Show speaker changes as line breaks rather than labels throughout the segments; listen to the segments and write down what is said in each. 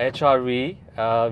HRV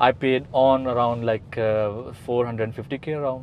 I paid on around like 450k around.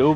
do.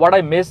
what I miss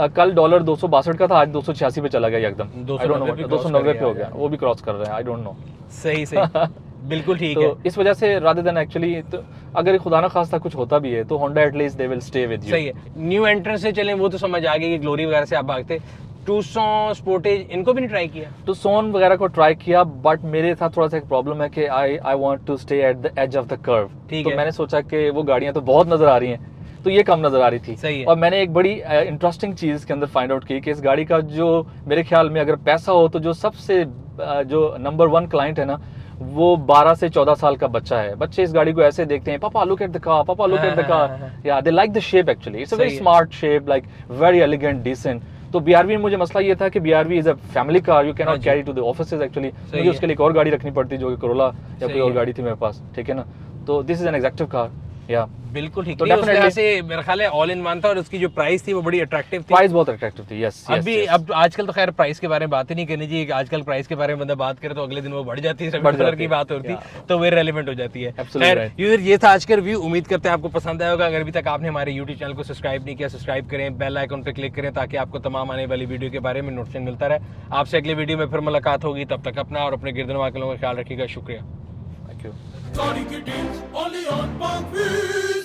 कल dollar 262 का था, आज 286 पे चला गया एकदम।
290 पे
290 पे हो गया, वो भी क्रॉस कर रहे हैं, आई डोंट नो।
सही सही बिल्कुल ठीक है।
तो इस वजह से रादर देन एक्चुअली, तो अगर खुदा ना खास्ता कुछ होता भी है तो Honda at least they will stay with you.
सही है। न्यू एंट्रेंस से चलें वो तो समझ आ गई कि ग्लोरी वगैरह से आप भागते, टूसॉन स्पोर्टेज इनको भी नहीं ट्राई किया?
तो सोन वगैरह को ट्राई किया, बट मेरे साथ थोड़ा सा एक प्रॉब्लम है कि I want to stay at the edge of the curve.
ठीक
तो
है।
मैंने सोचा कि वो गाड़ियां तो बहुत नजर आ रही हैं, तो ये कम नजर आ रही थी।
सही है।
और मैंने एक बड़ी इंटरेस्टिंग चीज के अंदर फाइंड आउट की कि इस गाड़ी का जो मेरे ख्याल में अगर पैसा हो तो जो सबसे जो नंबर 1 क्लाइंट है ना, वो 12 से 14 साल का बच्चा है। बच्चे इस गाड़ी को ऐसे देखते हैं, papa look at the car, papa look at the car, yeah they like the shape actually, it's a very
सही है।
Smart shape, like very elegant, decent. तो BRV में मुझे मसला ये था कि BRV is a family car, you can
हाँ
नॉट
जी।
Carry to the offices actually.
सही
मुझे
है।
उसके लिए एक और गाड़ी रखनी पड़ती जो कि कोरोला या
सही
कोई और
है।
गाड़ी थी मेरे पास, ठीक है ना। तो this is an executive car, या
बिल्कुल ठीक।
तो
नहीं, उस
definitely-
लिहाज से मेरा ख्याल है ऑल इन वन था, और उसकी जो प्राइस थी वो बड़ी अट्रैक्टिव थी।
प्राइस बहुत अट्रैक्टिव थी। यस
अभी अब आजकल तो खैर प्राइस के बारे में बात ही नहीं करनी चाहिए, आजकल प्राइस के बारे में बंदा बात करे तो अगले दिन वो बढ़ जाती है,
बढ़
$70
जाती
की
है।
बात होती है,
Yeah.
तो वो रेलेवेंट हो जाती है।
Absolutely
खैर
right.
यूजर, ये था आज का रिव्यू, उम्मीद करते हैं आपको पसंद आया होगा। अगर अभी तक आपने हमारे यूट्यूब चैनल को सब्सक्राइब नहीं किया, सब्सक्राइब करें, बेल आइकन पर क्लिक करें ताकि आपको तमाम आने वाली वीडियो के बारे में नोटिफिकेशन मिलता रहे। आपसे अगली वीडियो में फिर मुलाकात होगी, तब तक अपना और अपने गिरदनवा के लोगों का ख्याल रखिएगा। शुक्रिया।
Thank you.
Starting it is only on Parkville.